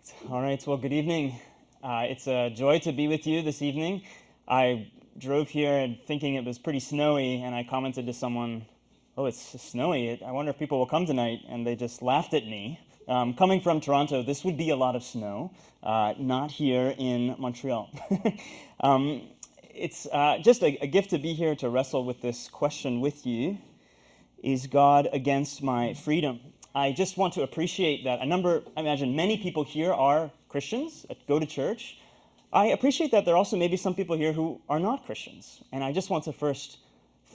Perfect. All right. Well, good evening. It's a joy to be with you this evening. I drove here and thinking it was pretty snowy, and I commented to someone, "Oh, it's snowy. I wonder if people will come tonight." And they just laughed at me. Coming from Toronto, this would be a lot of snow, not here in Montreal. um, it's just a gift to be here to wrestle with this question with you. Is God against my freedom? I just want to appreciate that I imagine many people here are Christians, go to church. I appreciate that there are also maybe some people here who are not Christians. And I just want to first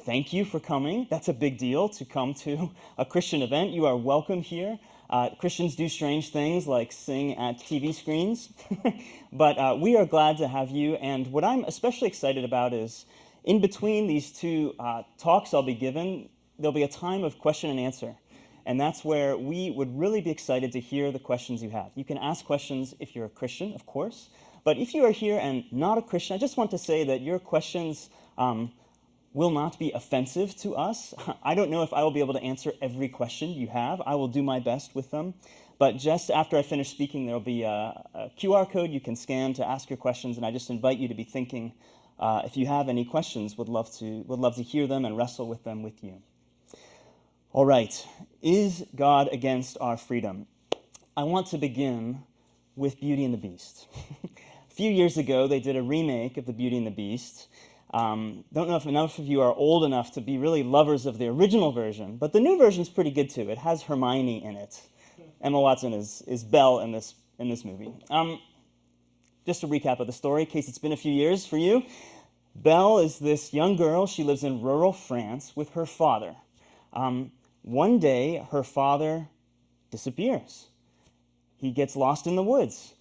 thank you for coming. That's a big deal to come to a Christian event. You are welcome here. Christians do strange things like sing at TV screens, but we are glad to have you. And what I'm especially excited about is in between these two talks I'll be given, there'll be a time of question and answer. And that's where we would really be excited to hear the questions you have. You can ask questions if you're a Christian, of course. But if you are here and not a Christian, I just want to say that your questions will not be offensive to us. I don't know if I will be able to answer every question you have. I will do my best with them. But just after I finish speaking, there will be a QR code you can scan to ask your questions, and I just invite you to be thinking. If you have any questions, would love to hear them and wrestle with them with you. All right, is God against our freedom? I want to begin with Beauty and the Beast. A few years ago, they did a remake of the Beauty and the Beast. Don't know if enough of you are old enough to be really lovers of the original version, but the new version's pretty good too. It has Hermione in it. Emma Watson is Belle in this movie. Just a recap of the story, in case it's been a few years for you. Belle is this young girl. She lives in rural France with her father. One day, her father disappears. He gets lost in the woods.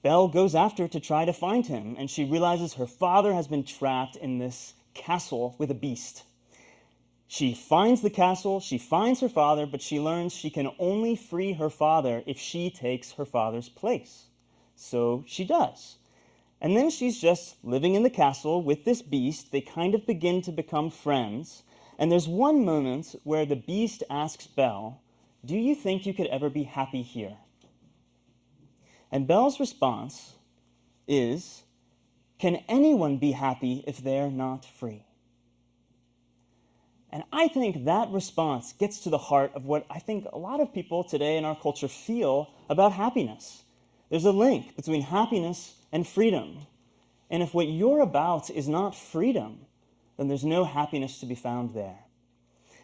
Belle goes after to try to find him, and she realizes her father has been trapped in this castle with a beast. She finds the castle, she finds her father, but she learns she can only free her father if she takes her father's place. So she does. And then she's just living in the castle with this beast. They kind of begin to become friends. And there's one moment where the beast asks Belle, "Do you think you could ever be happy here?" And Belle's response is, "Can anyone be happy if they're not free?" And I think that response gets to the heart of what I think a lot of people today in our culture feel about happiness. There's a link between happiness and freedom. And if what you're about is not freedom, then there's no happiness to be found there.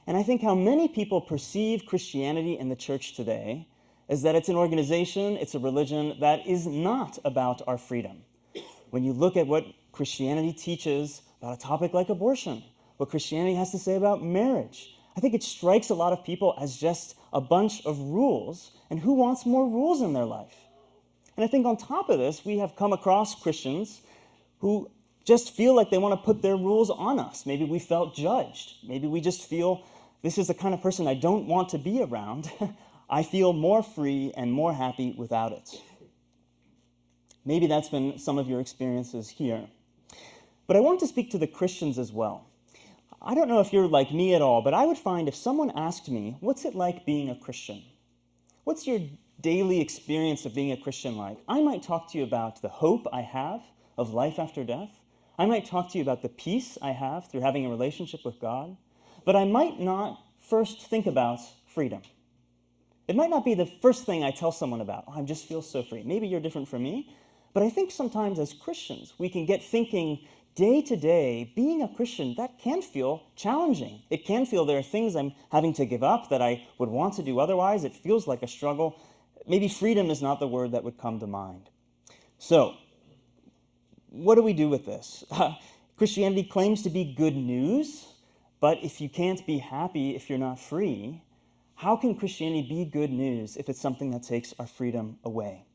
And I think how many people perceive Christianity in the church today is that it's an organization, it's a religion that is not about our freedom. When you look at what Christianity teaches about a topic like abortion, what Christianity has to say about marriage, I think it strikes a lot of people as just a bunch of rules, and who wants more rules in their life? And I think on top of this, we have come across Christians who just feel like they want to put their rules on us. Maybe we felt judged. Maybe we just feel this is the kind of person I don't want to be around. I feel more free and more happy without it. Maybe that's been some of your experiences here. But I want to speak to the Christians as well. I don't know if you're like me at all, but I would find if someone asked me, "What's it like being a Christian? What's your daily experience of being a Christian like?" I might talk to you about the hope I have of life after death. I might talk to you about the peace I have through having a relationship with God. But I might not first think about freedom. It might not be the first thing I tell someone about. "Oh, I just feel so free." Maybe you're different from me. But I think sometimes as Christians, we can get thinking day to day, being a Christian, that can feel challenging. It can feel there are things I'm having to give up that I would want to do otherwise. It feels like a struggle. Maybe freedom is not the word that would come to mind. So, what do we do with this? Christianity claims to be good news, but if you can't be happy if you're not free, how can Christianity be good news if it's something that takes our freedom away?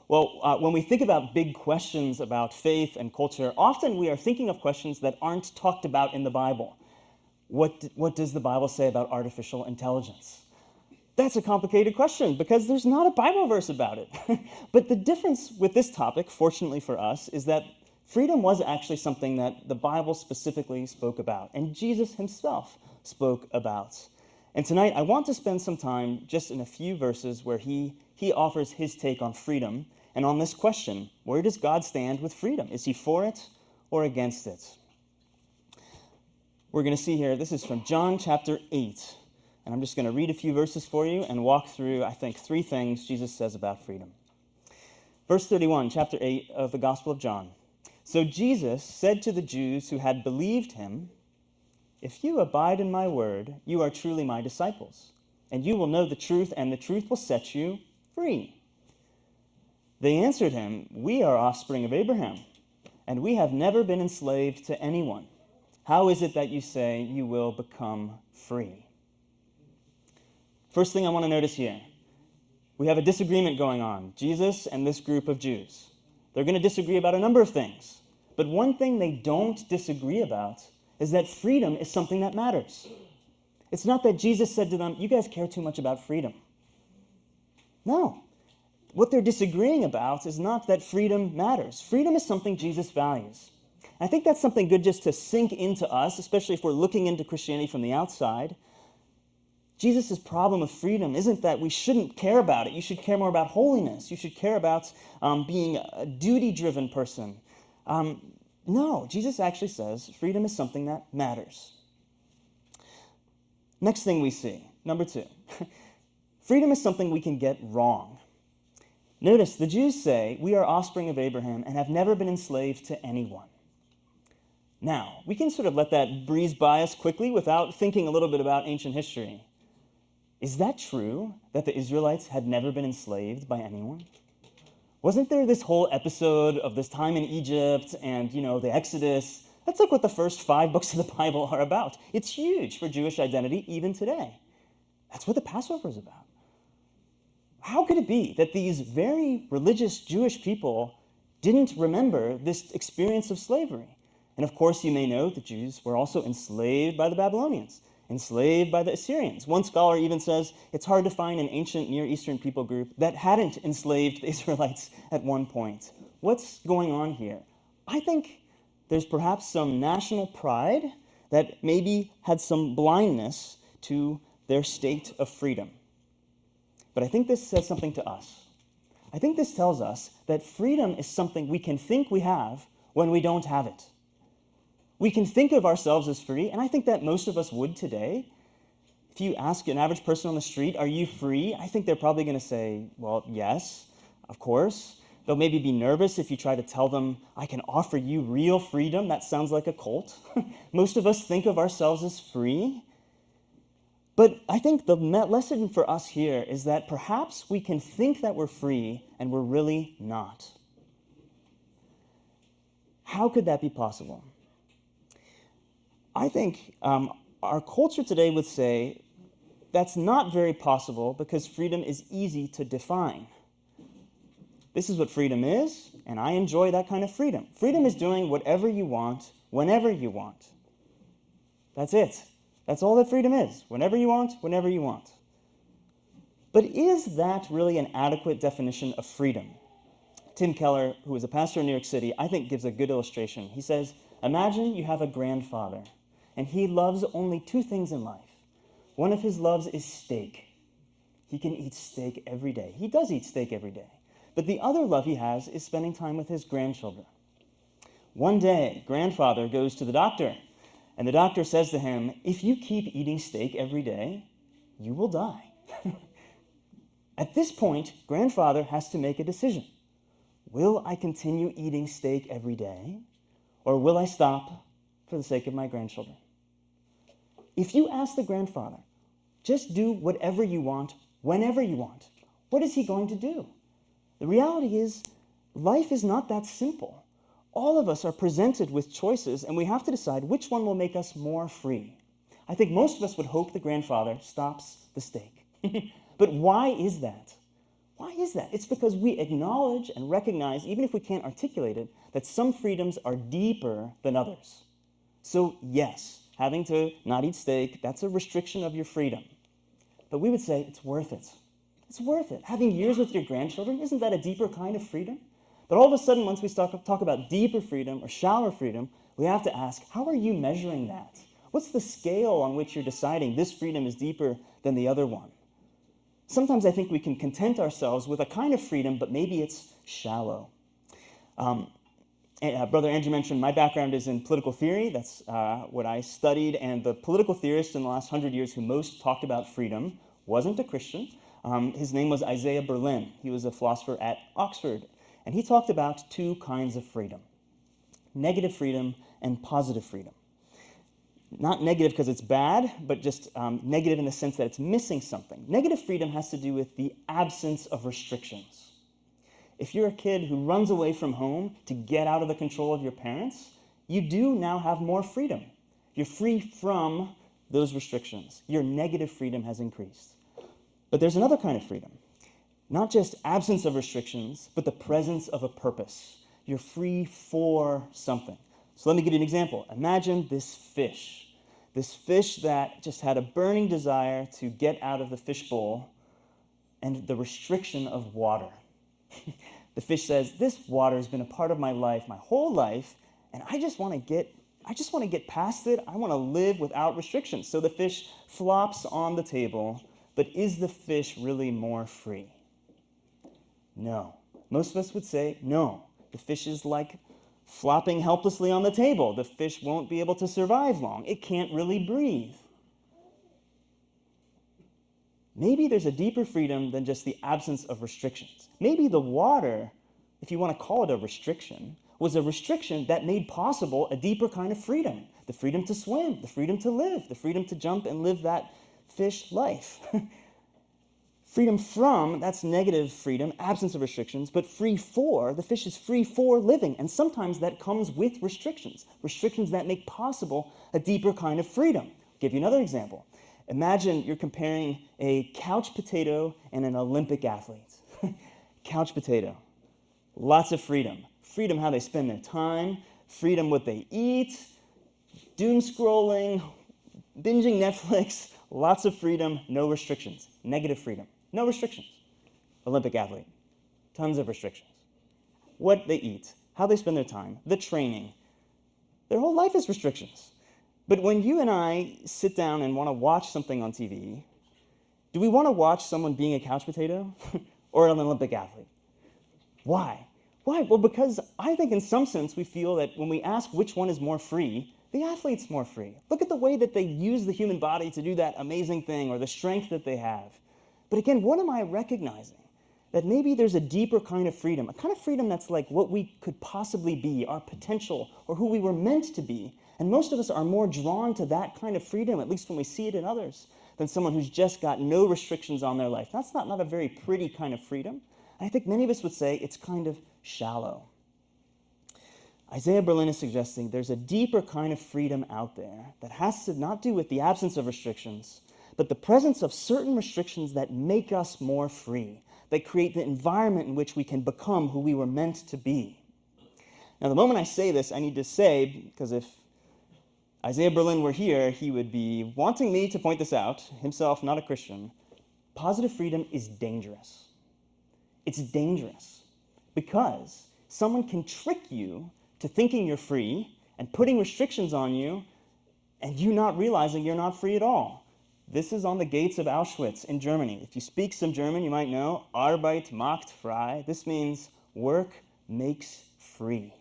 Well, when we think about big questions about faith and culture, often we are thinking of questions that aren't talked about in the Bible. What does the Bible say about artificial intelligence? That's a complicated question because there's not a Bible verse about it. But the difference with this topic, fortunately for us, is that freedom was actually something that the Bible specifically spoke about, and Jesus himself spoke about. And tonight, I want to spend some time just in a few verses where he offers his take on freedom and on this question, where does God stand with freedom? Is he for it or against it? We're going to see here, this is from John chapter 8. And I'm just going to read a few verses for you and walk through, I think, three things Jesus says about freedom. Verse 31, chapter 8 of the Gospel of John. So Jesus said to the Jews who had believed him, "If you abide in my word, you are truly my disciples, and you will know the truth, and the truth will set you free." They answered him, "We are offspring of Abraham, and we have never been enslaved to anyone. How is it that you say you will become free?" First thing I want to notice here, we have a disagreement going on, Jesus and this group of Jews. They're going to disagree about a number of things, but one thing they don't disagree about is that freedom is something that matters. It's not that Jesus said to them, "You guys care too much about freedom." No. What they're disagreeing about is not that freedom matters. Freedom is something Jesus values. I think that's something good just to sink into us, especially if we're looking into Christianity from the outside. Jesus' problem with freedom isn't that we shouldn't care about it. You should care more about holiness. You should care about being a duty-driven person. No, Jesus actually says freedom is something that matters. Next thing we see, number 2. Freedom is something we can get wrong. Notice, the Jews say, "We are offspring of Abraham and have never been enslaved to anyone." Now, we can sort of let that breeze by us quickly without thinking a little bit about ancient history. Is that true, that the Israelites had never been enslaved by anyone? Wasn't there this whole episode of this time in Egypt and, the Exodus? That's like what the first 5 books of the Bible are about. It's huge for Jewish identity even today. That's what the Passover is about. How could it be that these very religious Jewish people didn't remember this experience of slavery? And of course, you may know the Jews were also enslaved by the Babylonians, enslaved by the Assyrians. One scholar even says it's hard to find an ancient Near Eastern people group that hadn't enslaved the Israelites at one point. What's going on here? I think there's perhaps some national pride that maybe had some blindness to their state of freedom. But I think this says something to us. I think this tells us that freedom is something we can think we have when we don't have it. We can think of ourselves as free, and I think that most of us would today. If you ask an average person on the street, "Are you free?" I think they're probably going to say, "Well, yes, of course." They'll maybe be nervous if you try to tell them, "I can offer you real freedom." That sounds like a cult. Most of us think of ourselves as free. But I think the lesson for us here is that perhaps we can think that we're free and we're really not. How could that be possible? I think our culture today would say that's not very possible because freedom is easy to define. This is what freedom is, and I enjoy that kind of freedom. Freedom is doing whatever you want, whenever you want. That's it. That's all that freedom is. Whenever you want, whenever you want. But is that really an adequate definition of freedom? Tim Keller, who is a pastor in New York City, I think gives a good illustration. He says, imagine you have a grandfather, and he loves only 2 things in life. One of his loves is steak. He can eat steak every day. He does eat steak every day. But the other love he has is spending time with his grandchildren. One day, grandfather goes to the doctor, and the doctor says to him, "If you keep eating steak every day, you will die." At this point, grandfather has to make a decision. Will I continue eating steak every day, or will I stop for the sake of my grandchildren? If you ask the grandfather, just do whatever you want, whenever you want, what is he going to do? The reality is, life is not that simple. All of us are presented with choices, and we have to decide which one will make us more free. I think most of us would hope the grandfather stops the steak. But why is that? Why is that? It's because we acknowledge and recognize, even if we can't articulate it, that some freedoms are deeper than others. So yes, having to not eat steak, that's a restriction of your freedom. But we would say it's worth it. It's worth it. Having years with your grandchildren, isn't that a deeper kind of freedom? But all of a sudden, once we talk about deeper freedom or shallower freedom, we have to ask, how are you measuring that? What's the scale on which you're deciding this freedom is deeper than the other one? Sometimes I think we can content ourselves with a kind of freedom, but maybe it's shallow. Brother Andrew mentioned my background is in political theory. That's what I studied, and the political theorist in the last 100 years who most talked about freedom wasn't a Christian. His name was Isaiah Berlin. He was a philosopher at Oxford, and he talked about two kinds of freedom: negative freedom and positive freedom. Not negative because it's bad, but just negative in the sense that it's missing something. Negative freedom has to do with the absence of restrictions. If you're a kid who runs away from home to get out of the control of your parents, you do now have more freedom. You're free from those restrictions. Your negative freedom has increased. But there's another kind of freedom. Not just absence of restrictions, but the presence of a purpose. You're free for something. So let me give you an example. Imagine this fish that just had a burning desire to get out of the fishbowl and the restriction of water. The fish says, this water has been a part of my life, my whole life, and I just want to get past it. I want to live without restrictions. So the fish flops on the table, but is the fish really more free? No. Most of us would say no. The fish is like flopping helplessly on the table. The fish won't be able to survive long. It can't really breathe. Maybe there's a deeper freedom than just the absence of restrictions. Maybe the water, if you want to call it a restriction, was a restriction that made possible a deeper kind of freedom. The freedom to swim, the freedom to live, the freedom to jump and live that fish life. Freedom from, that's negative freedom, absence of restrictions, but free for, the fish is free for living. And sometimes that comes with restrictions that make possible a deeper kind of freedom. I'll give you another example. Imagine you're comparing a couch potato and an Olympic athlete. Couch potato, lots of freedom. Freedom how they spend their time, freedom what they eat, doom scrolling, binging Netflix, lots of freedom, no restrictions. Negative freedom, no restrictions. Olympic athlete, tons of restrictions. What they eat, how they spend their time, the training. Their whole life is restrictions. But when you and I sit down and want to watch something on TV, do we want to watch someone being a couch potato or an Olympic athlete? Why? Why? Well, because I think in some sense we feel that when we ask which one is more free, the athlete's more free. Look at the way that they use the human body to do that amazing thing, or the strength that they have. But again, what am I recognizing? That maybe there's a deeper kind of freedom, a kind of freedom that's like what we could possibly be, our potential, or who we were meant to be. And most of us are more drawn to that kind of freedom, at least when we see it in others, than someone who's just got no restrictions on their life. That's not a very pretty kind of freedom. And I think many of us would say it's kind of shallow. Isaiah Berlin is suggesting there's a deeper kind of freedom out there that has to not do with the absence of restrictions, but the presence of certain restrictions that make us more free, that create the environment in which we can become who we were meant to be. Now, the moment I say this, I need to say, because if Isaiah Berlin were here, he would be wanting me to point this out, himself not a Christian. Positive freedom is dangerous. It's dangerous because someone can trick you to thinking you're free and putting restrictions on you and you not realizing you're not free at all. This is on the gates of Auschwitz in Germany. If you speak some German, you might know Arbeit macht frei. This means work makes free.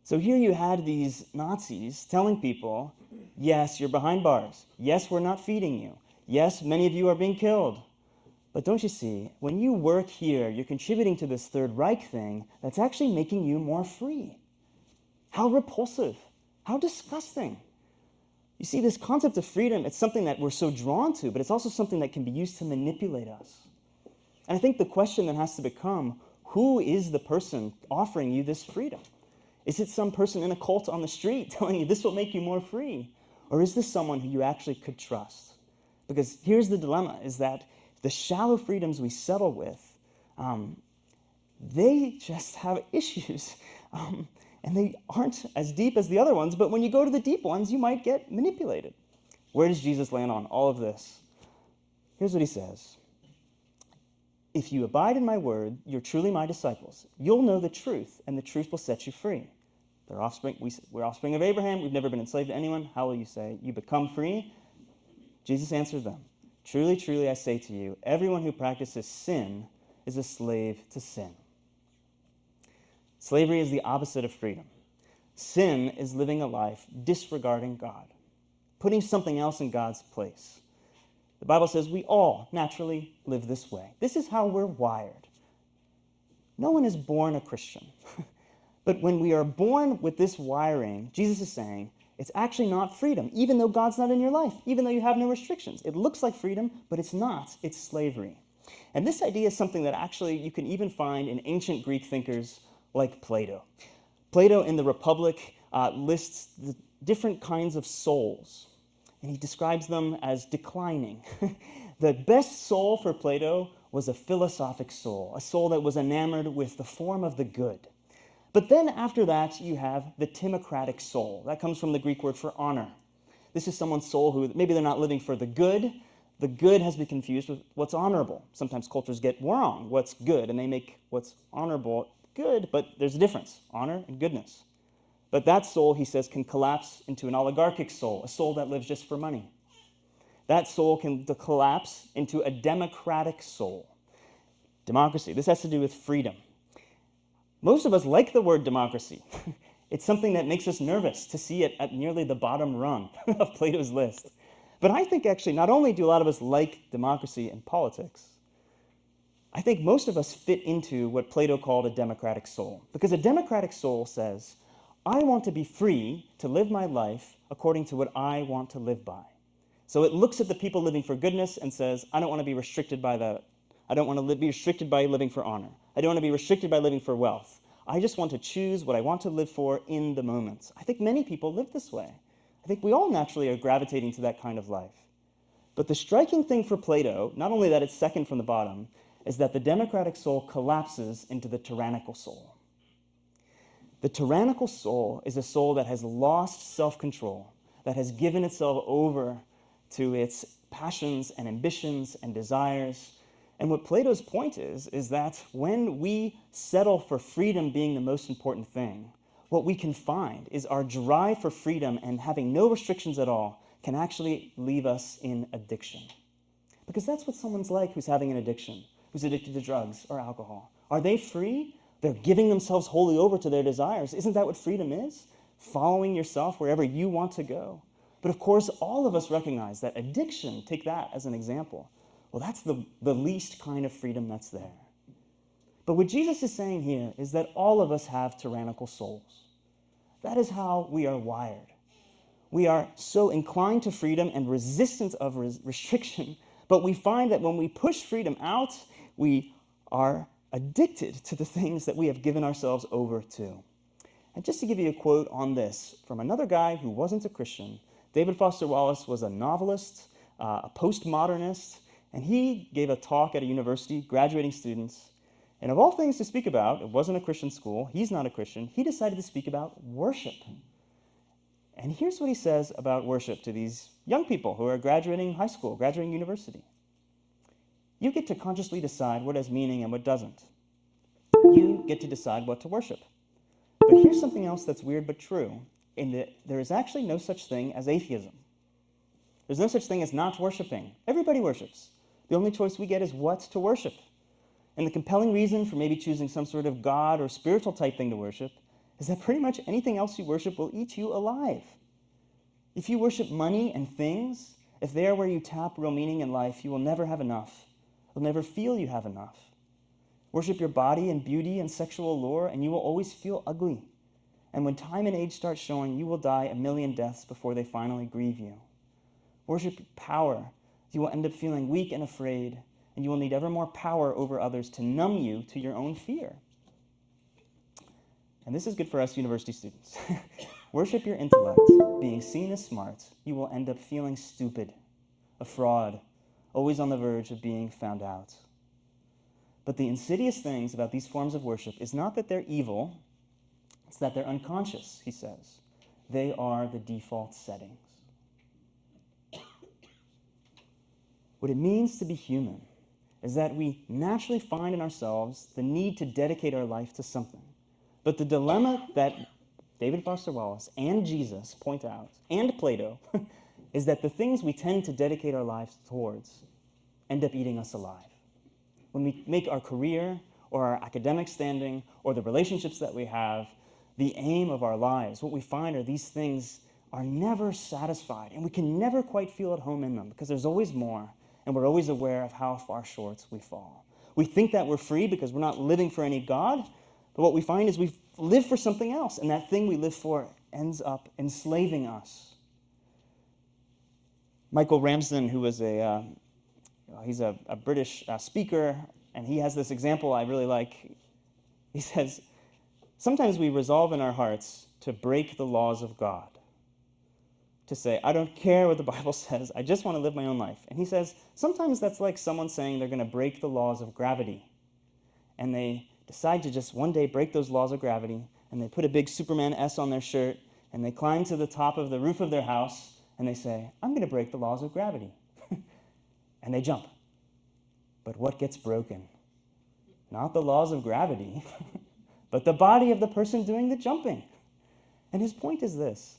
So here you had these Nazis telling people, yes, you're behind bars. Yes, we're not feeding you. Yes, many of you are being killed. But don't you see, when you work here, you're contributing to this Third Reich thing that's actually making you more free. How repulsive. How disgusting. You see, this concept of freedom, it's something that we're so drawn to, but it's also something that can be used to manipulate us. And I think the question then has to become, who is the person offering you this freedom? Is it some person in a cult on the street telling you this will make you more free? Or is this someone who you actually could trust? Because here's the dilemma, is that the shallow freedoms we settle with, they just have issues. And they aren't as deep as the other ones, but when you go to the deep ones, you might get manipulated. Where does Jesus land on all of this? Here's what he says. If you abide in my word, you're truly my disciples. You'll know the truth, and the truth will set you free. They're offspring. We're offspring of Abraham. We've never been enslaved to anyone. How will you say you become free? Jesus answered them, truly, truly, I say to you, everyone who practices sin is a slave to sin. Slavery is the opposite of freedom. Sin is living a life disregarding God, putting something else in God's place. The Bible says we all naturally live this way. This is how we're wired. No one is born a Christian. But when we are born with this wiring, Jesus is saying, it's actually not freedom, even though God's not in your life, even though you have no restrictions. It looks like freedom, but it's not. It's slavery. And this idea is something that actually you can even find in ancient Greek thinkers like Plato. Plato in the Republic lists the different kinds of souls, and he describes them as declining. The best soul for Plato was a philosophic soul, a soul that was enamored with the form of the good. But then after that, you have the timocratic soul. That comes from the Greek word for honor. This is someone's soul who maybe they're not living for the good. The good has been confused with what's honorable. Sometimes cultures get wrong what's good, and they make what's honorable good, but there's a difference, honor and goodness. But that soul, he says, can collapse into an oligarchic soul, a soul that lives just for money. That soul can collapse into a democratic soul. Democracy, this has to do with freedom. Most of us like the word democracy. It's something that makes us nervous to see it at nearly the bottom rung of Plato's list. But I think actually not only do a lot of us like democracy and politics, I think most of us fit into what Plato called a democratic soul. Because a democratic soul says, I want to be free to live my life according to what I want to live by. So it looks at the people living for goodness and says, I don't want to be restricted by that. I don't want to be restricted by living for honor. I don't want to be restricted by living for wealth. I just want to choose what I want to live for in the moment. I think many people live this way. I think we all naturally are gravitating to that kind of life. But the striking thing for Plato, not only that it's second from the bottom, is that the democratic soul collapses into the tyrannical soul. The tyrannical soul is a soul that has lost self-control, that has given itself over to its passions and ambitions and desires. And what Plato's point is that when we settle for freedom being the most important thing, what we can find is our drive for freedom and having no restrictions at all can actually leave us in addiction. Because that's what someone's like who's having an addiction, who's addicted to drugs or alcohol. Are they free? They're giving themselves wholly over to their desires. Isn't that what freedom is? Following yourself wherever you want to go. But of course, all of us recognize that addiction, take that as an example. Well, that's the least kind of freedom that's there. But what Jesus is saying here is that all of us have tyrannical souls. That is how we are wired. We are so inclined to freedom and resistant of restriction, but we find that when we push freedom out, we are addicted to the things that we have given ourselves over to. And just to give you a quote on this from another guy who wasn't a Christian, David Foster Wallace was a novelist, a postmodernist, and he gave a talk at a university, graduating students. And of all things to speak about, it wasn't a Christian school, he's not a Christian, he decided to speak about worship. And here's what he says about worship to these young people who are graduating high school, graduating university. You get to consciously decide what has meaning and what doesn't. You get to decide what to worship. But here's something else that's weird but true, in that there is actually no such thing as atheism. There's no such thing as not worshiping. Everybody worships. The only choice we get is what to worship. And the compelling reason for maybe choosing some sort of God or spiritual type thing to worship is that pretty much anything else you worship will eat you alive. If you worship money and things, if they are where you tap real meaning in life, you will never have enough. You'll never feel you have enough. Worship your body and beauty and sexual allure, and you will always feel ugly. And when time and age start showing, you will die a million deaths before they finally grieve you. Worship power. You will end up feeling weak and afraid, and you will need ever more power over others to numb you to your own fear. And this is good for us university students. Worship your intellect. Being seen as smart, you will end up feeling stupid, a fraud, always on the verge of being found out. But the insidious things about these forms of worship is not that they're evil, it's that they're unconscious, he says. They are the default settings. What it means to be human is that we naturally find in ourselves the need to dedicate our life to something. But the dilemma that David Foster Wallace, and Jesus point out, and Plato, is that the things we tend to dedicate our lives towards end up eating us alive. When we make our career or our academic standing or the relationships that we have the aim of our lives, what we find are these things are never satisfied, and we can never quite feel at home in them because there's always more, and we're always aware of how far short we fall. We think that we're free because we're not living for any God, but what we find is we live for something else, and that thing we live for ends up enslaving us. Michael Ramsden, who was he's a British speaker, and he has this example I really like. He says, sometimes we resolve in our hearts to break the laws of God, to say, I don't care what the Bible says, I just want to live my own life. And he says, sometimes that's like someone saying they're going to break the laws of gravity. And they decide to just one day break those laws of gravity, and they put a big Superman S on their shirt, and they climb to the top of the roof of their house, and they say, I'm going to break the laws of gravity. And they jump. But what gets broken? Not the laws of gravity, but the body of the person doing the jumping. And his point is this.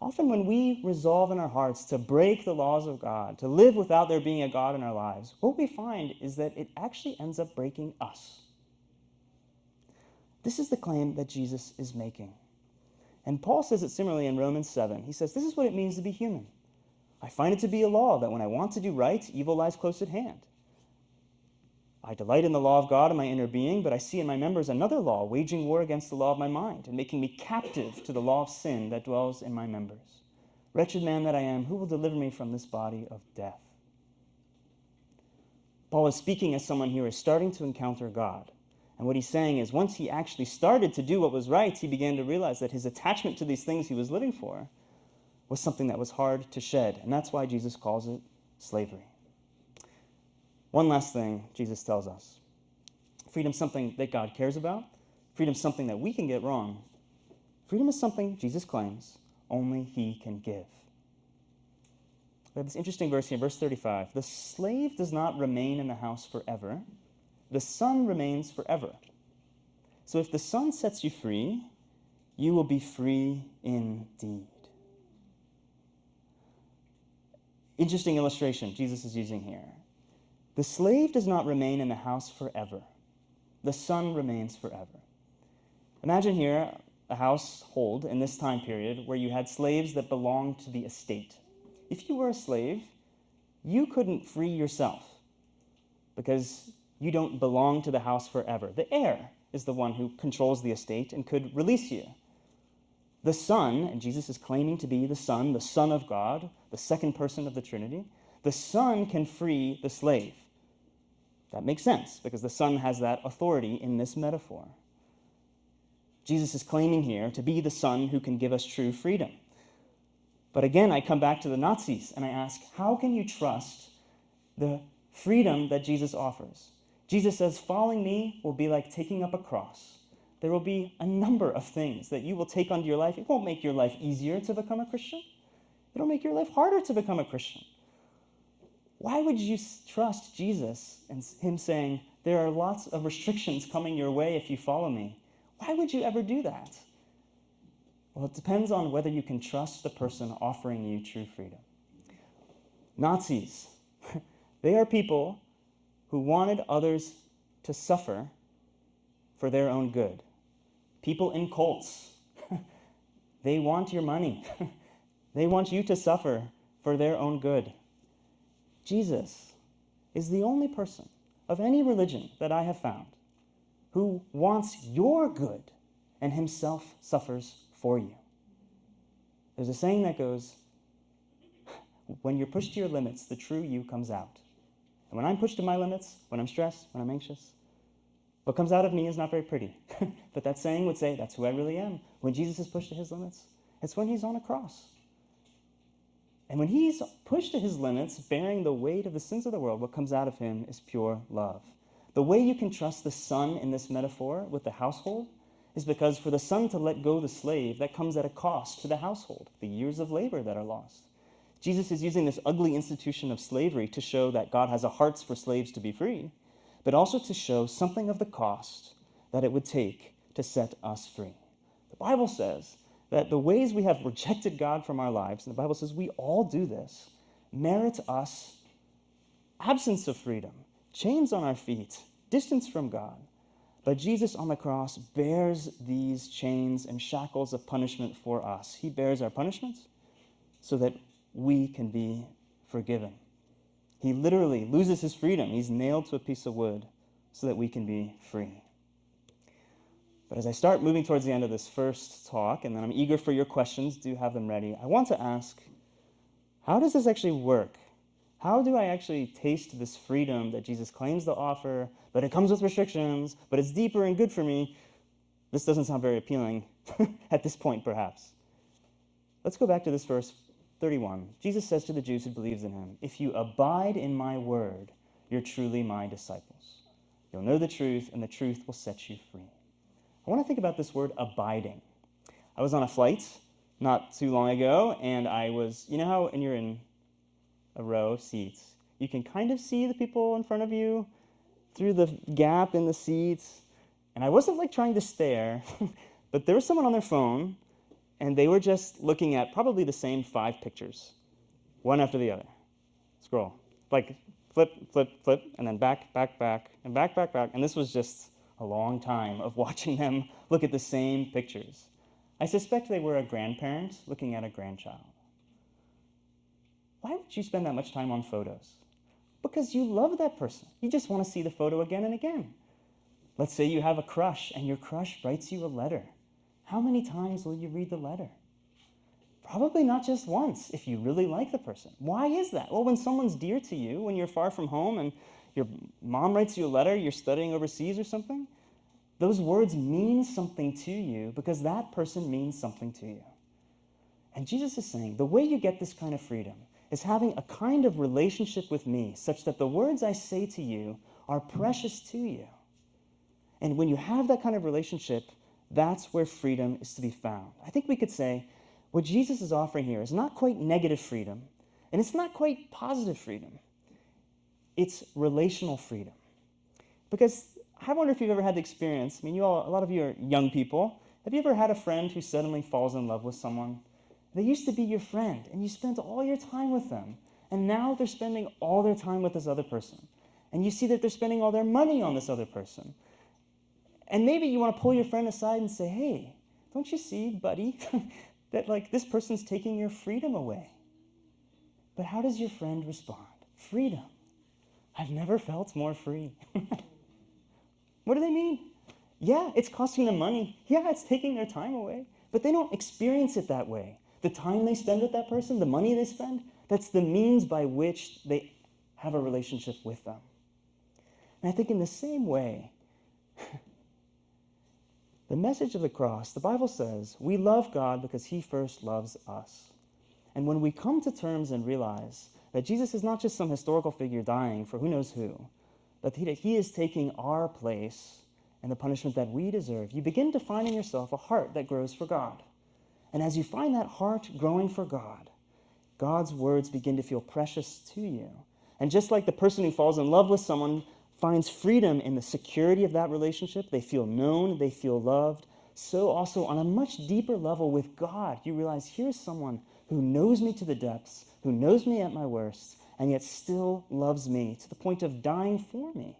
Often when we resolve in our hearts to break the laws of God, to live without there being a God in our lives, what we find is that it actually ends up breaking us. This is the claim that Jesus is making. And Paul says it similarly in Romans 7. He says, this is what it means to be human. I find it to be a law that when I want to do right, evil lies close at hand. I delight in the law of God in my inner being, but I see in my members another law, waging war against the law of my mind, and making me captive to the law of sin that dwells in my members. Wretched man that I am, who will deliver me from this body of death? Paul is speaking as someone who is starting to encounter God. And what he's saying is once he actually started to do what was right, he began to realize that his attachment to these things he was living for was something that was hard to shed. And that's why Jesus calls it slavery. One last thing Jesus tells us. Freedom is something that God cares about. Freedom is something that we can get wrong. Freedom is something, Jesus claims, only he can give. We have this interesting verse here, verse 35. The slave does not remain in the house forever. The son remains forever. So if the son sets you free, you will be free indeed. Interesting illustration Jesus is using here. The slave does not remain in the house forever. The son remains forever. Imagine here a household in this time period where you had slaves that belonged to the estate. If you were a slave, you couldn't free yourself because you don't belong to the house forever. The heir is the one who controls the estate and could release you. The Son, and Jesus is claiming to be the Son of God, the second person of the Trinity, the Son can free the slave. That makes sense because the Son has that authority in this metaphor. Jesus is claiming here to be the Son who can give us true freedom. But again, I come back to the Nazis and I ask, how can you trust the freedom that Jesus offers? Jesus says, following me will be like taking up a cross. There will be a number of things that you will take onto your life. It won't make your life easier to become a Christian. It'll make your life harder to become a Christian. Why would you trust Jesus and him saying, there are lots of restrictions coming your way if you follow me? Why would you ever do that? Well, it depends on whether you can trust the person offering you true freedom. Nazis, they are people who wanted others to suffer for their own good. People in cults, they want your money. They want you to suffer for their own good. Jesus is the only person of any religion that I have found who wants your good and himself suffers for you. There's a saying that goes, when you're pushed to your limits, the true you comes out. And when I'm pushed to my limits, when I'm stressed, when I'm anxious, what comes out of me is not very pretty. But that saying would say, that's who I really am. When Jesus is pushed to his limits, it's when he's on a cross. And when he's pushed to his limits, bearing the weight of the sins of the world, what comes out of him is pure love. The way you can trust the son in this metaphor with the household is because for the son to let go the slave, that comes at a cost to the household, the years of labor that are lost. Jesus is using this ugly institution of slavery to show that God has a heart for slaves to be free, but also to show something of the cost that it would take to set us free. The Bible says that the ways we have rejected God from our lives, and the Bible says we all do this, merit us absence of freedom, chains on our feet, distance from God. But Jesus on the cross bears these chains and shackles of punishment for us. He bears our punishments so that we can be forgiven. He literally loses his freedom. He's nailed to a piece of wood so that we can be free. But as I start moving towards the end of this first talk, and then I'm eager for your questions, do have them ready, I want to ask, how does this actually work? How do I actually taste this freedom that Jesus claims to offer, but it comes with restrictions, but it's deeper and good for me? This doesn't sound very appealing at this point, perhaps. Let's go back to this verse 31. Jesus says to the Jews who believes in him, "If you abide in my word, you're truly my disciples. You'll know the truth, and the truth will set you free." I want to think about this word abiding. I was on a flight not too long ago, and I was, you know how when you're in a row of seats, you can kind of see the people in front of you through the gap in the seats. And I wasn't like trying to stare, but there was someone on their phone, and they were just looking at probably the same 5 pictures, one after the other. Scroll. Like flip, flip, flip, and then back, back, back, and back, back, back. And this was just a long time of watching them look at the same pictures. I suspect they were a grandparent looking at a grandchild. Why would you spend that much time on photos? Because you love that person. You just want to see the photo again and again. Let's say you have a crush and your crush writes you a letter. How many times will you read the letter? Probably not just once if you really like the person. Why is that? Well, when someone's dear to you, when you're far from home and your mom writes you a letter, you're studying overseas or something, those words mean something to you because that person means something to you. And Jesus is saying the way you get this kind of freedom is having a kind of relationship with me such that the words I say to you are precious to you. And when you have that kind of relationship, that's where freedom is to be found. I think we could say what Jesus is offering here is not quite negative freedom, and it's not quite positive freedom. It's relational freedom. Because I wonder if you've ever had the experience, I mean, a lot of you are young people. Have you ever had a friend who suddenly falls in love with someone? They used to be your friend, and you spent all your time with them, and now they're spending all their time with this other person. And you see that they're spending all their money on this other person. And maybe you want to pull your friend aside and say, "Hey, don't you see, buddy, that like this person's taking your freedom away?" But how does your friend respond? Freedom. I've never felt more free. What do they mean? Yeah, it's costing them money. Yeah, it's taking their time away. But they don't experience it that way. The time they spend with that person, the money they spend, that's the means by which they have a relationship with them. And I think in the same way, the message of the cross, the Bible says, we love God because he first loves us. And when we come to terms and realize that Jesus is not just some historical figure dying for who knows who, but that he is taking our place and the punishment that we deserve, you begin to find in yourself a heart that grows for God. And as you find that heart growing for God, God's words begin to feel precious to you. And just like the person who falls in love with someone finds freedom in the security of that relationship, they feel known, they feel loved, so also on a much deeper level with God, you realize here's someone who knows me to the depths, who knows me at my worst, and yet still loves me to the point of dying for me.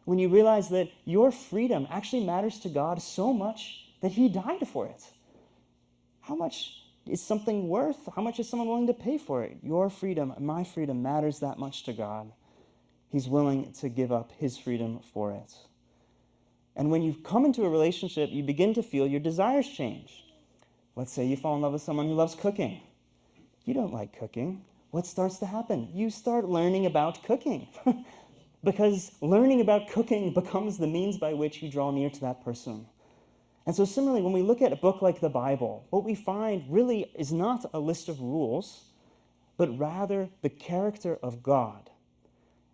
When you realize that your freedom actually matters to God so much that he died for it. How much is something worth? How much is someone willing to pay for it? Your freedom, my freedom matters that much to God. He's willing to give up his freedom for it. And when you come into a relationship, you begin to feel your desires change. Let's say you fall in love with someone who loves cooking. You don't like cooking. What starts to happen? You start learning about cooking. Because learning about cooking becomes the means by which you draw near to that person. And so similarly, when we look at a book like the Bible, what we find really is not a list of rules, but rather the character of God.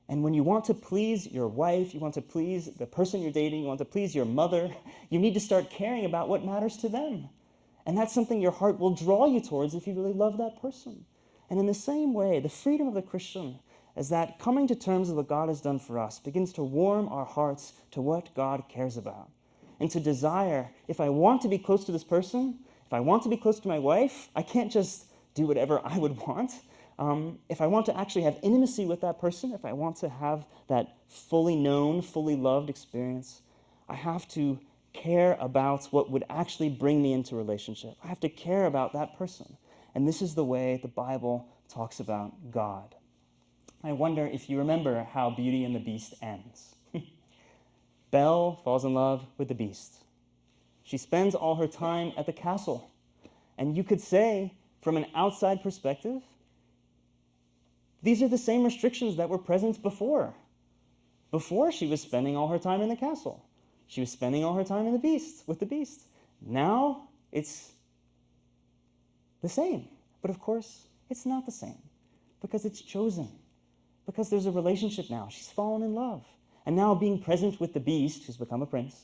And when you want to please your wife, you want to please the person you're dating, you want to please your mother, you need to start caring about what matters to them. And that's something your heart will draw you towards if you really love that person. And in the same way, the freedom of the Christian is that coming to terms with what God has done for us begins to warm our hearts to what God cares about. And to desire, if I want to be close to this person, If I want to be close to my wife, I can't just do whatever I would want. If I want to actually have intimacy with that person, if I want to have that fully known, fully loved experience, I have to care about what would actually bring me into relationship. I have to care about that person. And this is the way the Bible talks about God. I wonder if you remember how Beauty and the Beast ends. Belle falls in love with the Beast. She spends all her time at the castle. And you could say, from an outside perspective, these are the same restrictions that were present before. Before, she was spending all her time in the castle. She was spending all her time with the Beast. Now, it's the same. But of course, it's not the same because it's chosen. Because there's a relationship now. She's fallen in love. And now being present with the Beast, who's become a prince,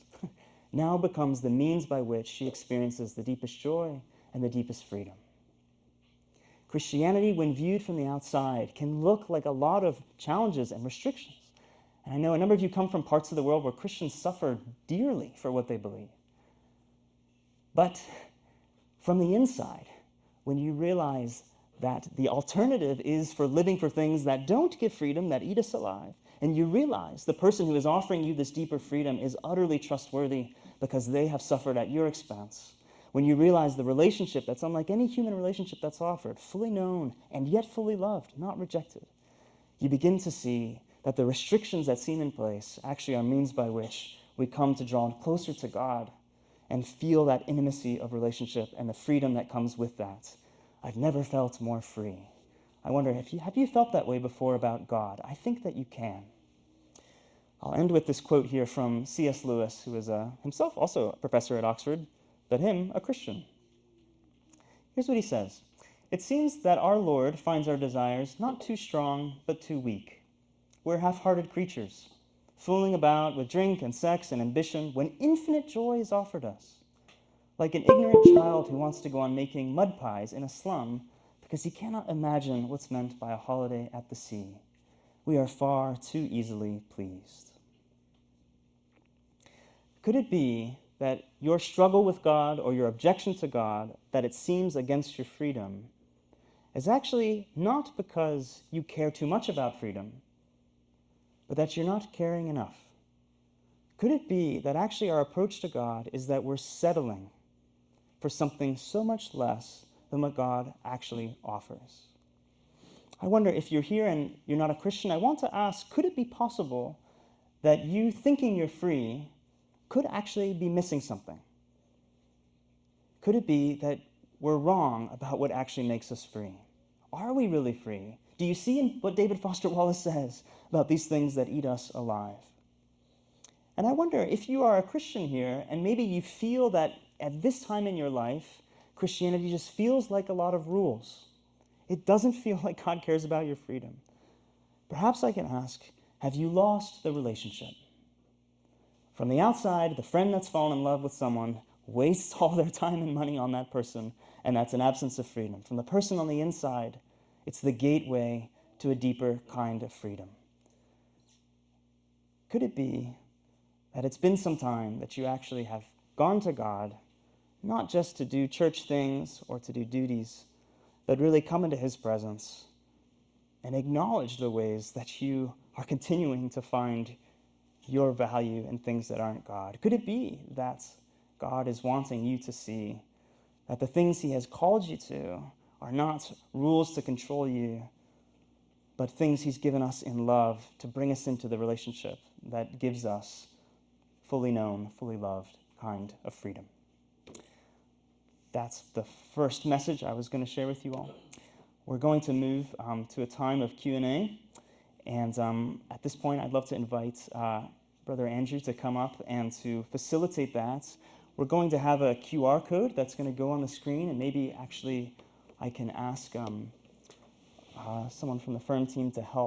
now becomes the means by which she experiences the deepest joy and the deepest freedom. Christianity, when viewed from the outside, can look like a lot of challenges and restrictions. And I know a number of you come from parts of the world where Christians suffer dearly for what they believe. But from the inside, when you realize that the alternative is for living for things that don't give freedom, that eat us alive, and you realize the person who is offering you this deeper freedom is utterly trustworthy because they have suffered at your expense, when you realize the relationship that's unlike any human relationship that's offered, fully known and yet fully loved, not rejected, you begin to see that the restrictions that seem in place actually are means by which we come to draw closer to God and feel that intimacy of relationship and the freedom that comes with that. I've never felt more free. I wonder, have you felt that way before about God? I think that you can. I'll end with this quote here from C.S. Lewis, who is himself also a professor at Oxford, but him a Christian. Here's what he says. It seems that our Lord finds our desires not too strong, but too weak. We're half-hearted creatures, fooling about with drink and sex and ambition when infinite joy is offered us. Like an ignorant child who wants to go on making mud pies in a slum because he cannot imagine what's meant by a holiday at the sea. We are far too easily pleased. Could it be that your struggle with God or your objection to God, that it seems against your freedom, is actually not because you care too much about freedom, but that you're not caring enough? Could it be that actually our approach to God is that we're settling for something so much less than what God actually offers? I wonder if you're here and you're not a Christian, I want to ask, could it be possible that you thinking you're free could actually be missing something? Could it be that we're wrong about what actually makes us free? Are we really free? Do you see in what David Foster Wallace says about these things that eat us alive? And I wonder if you are a Christian here and maybe you feel that at this time in your life, Christianity just feels like a lot of rules. It doesn't feel like God cares about your freedom. Perhaps I can ask, have you lost the relationship? From the outside, the friend that's fallen in love with someone wastes all their time and money on that person, and that's an absence of freedom. From the person on the inside, it's the gateway to a deeper kind of freedom. Could it be that it's been some time that you actually have gone to God, not just to do church things or to do duties, but really come into his presence and acknowledge the ways that you are continuing to find your value in things that aren't God? Could it be that God is wanting you to see that the things he has called you to are not rules to control you, but things he's given us in love to bring us into the relationship that gives us fully known, fully loved kind of freedom? That's the first message I was going to share with you all. We're going to move to a time of Q&A, and at this point I'd love to invite Brother Andrew to come up and to facilitate that. We're going to have a QR code that's going to go on the screen, and maybe actually I can ask someone from the firm team to help